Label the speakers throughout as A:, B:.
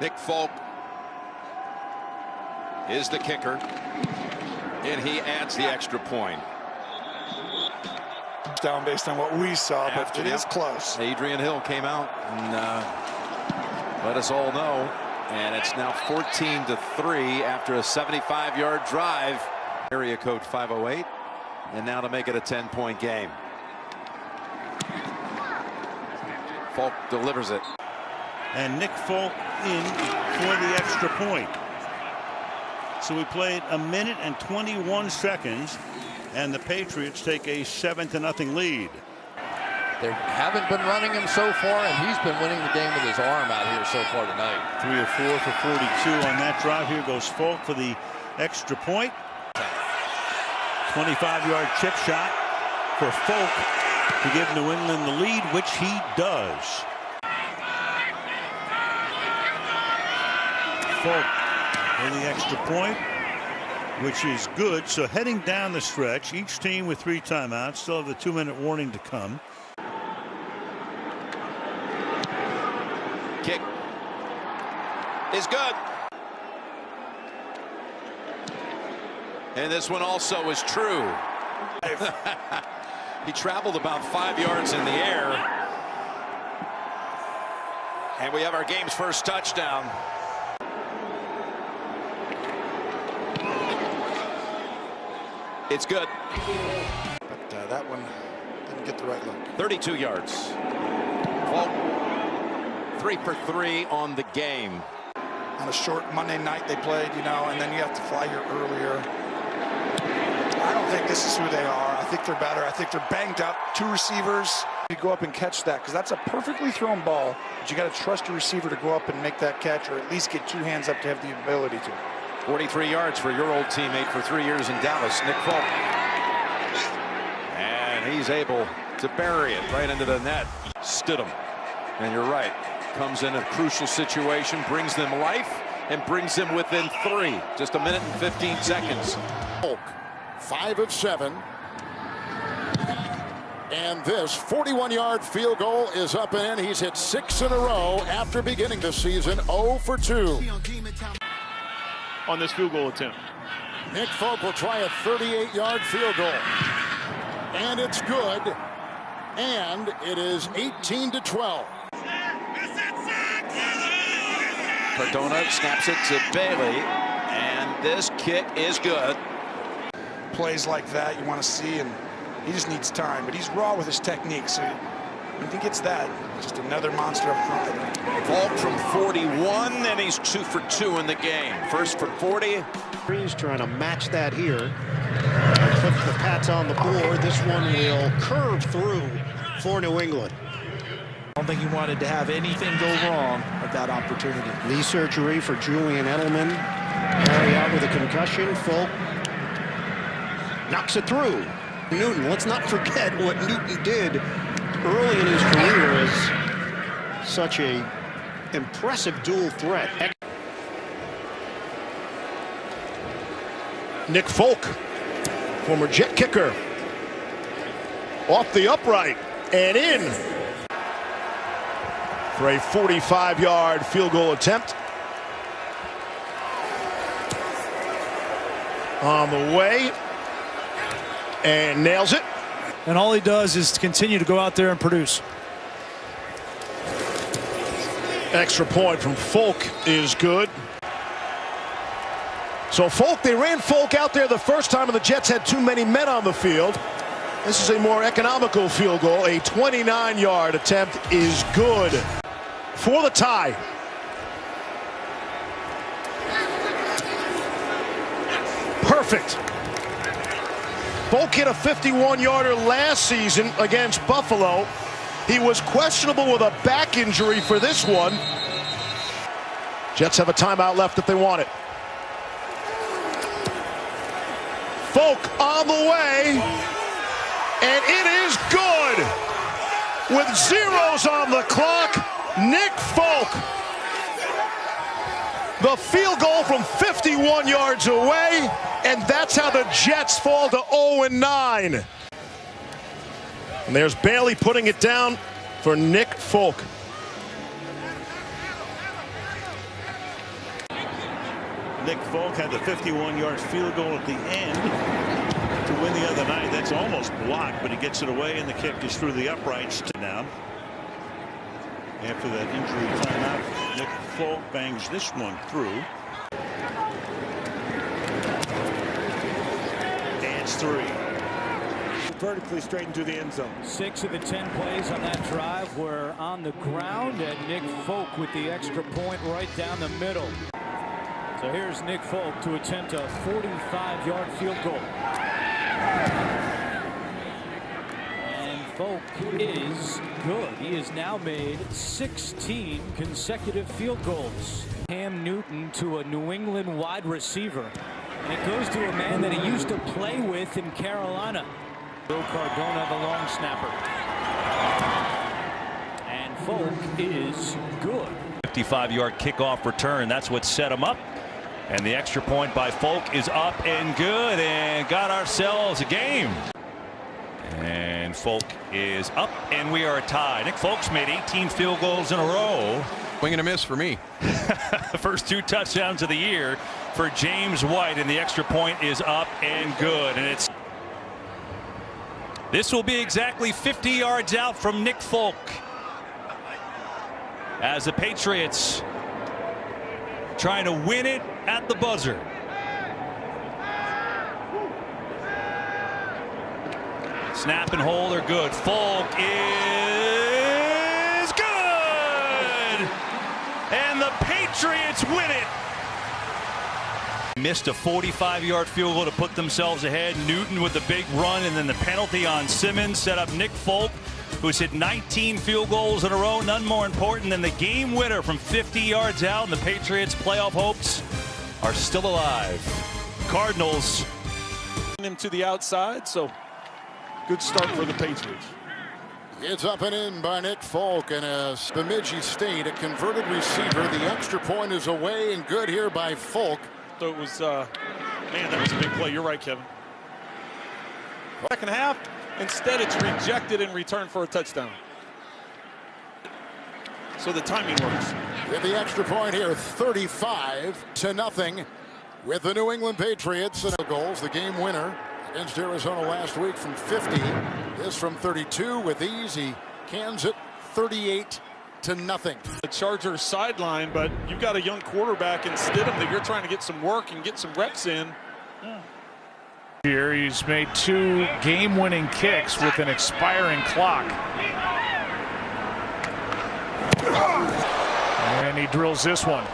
A: Nick Folk is the kicker, and he adds the extra point.
B: Down based on what we saw, but it is close.
A: Adrian Hill came out and let us all know, and it's now 14-3 after a 75-yard drive. Area code 508, and now to make it a 10-point game. Folk delivers it.
C: And Nick Folk in for the extra point. So we played 1 minute and 21 seconds, and the Patriots take a 7-0 lead.
D: They haven't been running him so far, and he's been winning the game with his arm out here so far tonight.
C: 3 of 4 for 42 on that drive. Here goes Folk for the extra point. 25-yard chip shot for Folk to give New England the lead, which he does. Folk for the extra point, which is good. So heading down the stretch, each team with 3 timeouts, still have the 2-minute warning to come.
A: Kick is good. And this one also is true. He traveled about 5 yards in the air. And we have our game's first touchdown. It's good.
B: But that one didn't get the right look.
A: 32 yards. Folk 3 for 3 on the game.
B: On a short Monday night they played, and then you have to fly here earlier. I don't think this is who they are. I think they're better. I think they're banged up. 2 receivers. You go up and catch that, because that's a perfectly thrown ball. But you got to trust your receiver to go up and make that catch, or at least get 2 hands up to have the ability to.
A: 43 yards for your old teammate for 3 years in Dallas, Nick Folk. And he's able to bury it right into the net. Stidham. And you're right. Comes in a crucial situation, brings them life, and brings them within 3. Just 1 minute and 15 seconds.
E: Folk, 5 of 7. And this 41-yard field goal is up and in. He's hit 6 in a row after beginning the season 0 for 2.
F: On this field goal attempt.
E: Nick Folk will try a 38-yard field goal. And it's good. And it is 18-12.
A: Cardona snaps it to Bailey, and this kick is good.
B: Plays like that you want to see, and he just needs time, but he's raw with his technique, so if he gets that, just another monster up front.
A: Folk from 41, and he's 2 for 2 in the game. First for 40.
G: He's trying to match that here. Put the Pats on the board. This one will curve through for New England.
H: I don't think he wanted to have anything go wrong at that opportunity.
G: Knee surgery for Julian Edelman. Harry out with a concussion. Folk knocks it through. Newton, let's not forget what Newton did early in his career as such a impressive dual threat.
I: Nick Folk, former Jet kicker, off the upright and in for a 45-yard field goal attempt. On the way, and nails it.
J: And all he does is continue to go out there and produce.
I: Extra point from Folk is good. So Folk, they ran Folk out there the first time, and the Jets had too many men on the field. This is a more economical field goal. A 29-yard attempt is good for the tie. Perfect. Folk hit a 51-yarder last season against Buffalo. He was questionable with a back injury for this one. Jets have a timeout left if they want it. Folk on the way, and it is good. With zeros on the clock, Nick Folk. The field goal from 51 yards away, and that's how the Jets fall to 0-9. And there's Bailey putting it down for Nick Folk.
C: Nick Folk had the 51-yard field goal at the end to win the other night. That's almost blocked, but he gets it away, and the kick is through the uprights now. After that injury timeout, Nick Folk bangs this one through. And it's 3.
K: Vertically straight into the end zone. 6 of the 10 plays on that drive were on the ground, and Nick Folk with the extra point right down the middle. So here's Nick Folk to attempt a 45-yard field goal. And Folk is good. He has now made 16 consecutive field goals. Cam Newton to a New England wide receiver. And it goes to a man that he used to play with in Carolina. Bill Cardona, the long snapper. And Folk is good.
L: 55-yard kickoff return. That's what set him up. And the extra point by Folk is up and good, and got ourselves a game. And Folk is up, and we are tied. Nick Folk's made 18 field goals in a row.
M: Swing and a miss for me.
L: The first 2 touchdowns of the year for James White, and the extra point is up and good. And this will be exactly 50 yards out from Nick Folk, as the Patriots trying to win it at the buzzer. Snap and hold are good. Folk is good, and the Patriots win it. Missed a 45-yard field goal to put themselves ahead. Newton with the big run, and then the penalty on Simmons set up Nick Folk, who's hit 19 field goals in a row. None more important than the game winner from 50 yards out, and the Patriots' playoff hopes are still alive. Cardinals
F: him to the outside, so good start for the Patriots.
E: It's up and in by Nick Folk, and as Bemidji State, a converted receiver, the extra point is away and good here by Folk.
F: So it was, man, that was a big play. You're right, Kevin. Second half, instead it's rejected and returned for a touchdown. So the timing works.
E: With the extra point here, 35-0 with the New England Patriots. And goals, the game winner against Arizona last week from 50. This from 32 with ease. He cans it 38-0.
F: The Chargers sideline, but you've got a young quarterback in Stidham that you're trying to get some work and get some reps in.
N: Here he's made 2 game-winning kicks with an expiring clock. And he drills this one.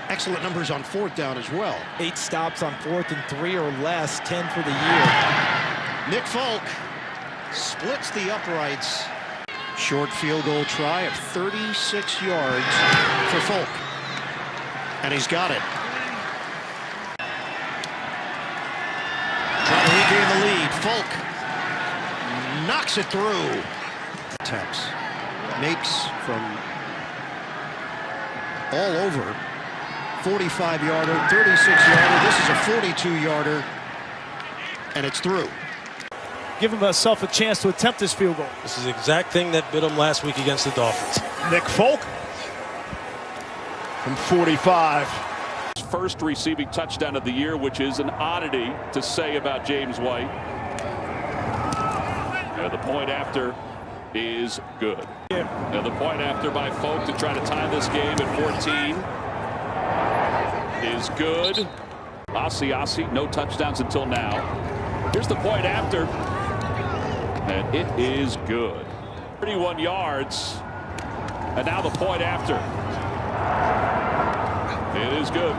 G: Excellent numbers on 4th down as well.
H: 8 stops on 4th and 3 or less, 10 for the year.
G: Nick Folk splits the uprights. Short field goal try of 36 yards for Folk. And he's got it. Trying to regain the lead. Folk knocks it through. Attempts. Makes from all over. 45-yarder, 36-yarder. This is a 42-yarder. And it's through.
J: Give himself a chance to attempt this field goal.
O: This is the exact thing that bit him last week against the Dolphins.
N: Nick Folk from 45.
P: First receiving touchdown of the year, which is an oddity to say about James White. And the point after is good. And the point after by Folk to try to tie this game at 14 is good. Ossie, no touchdowns until now. Here's the point after, and it is good. 31 yards, and now the point after. It is good.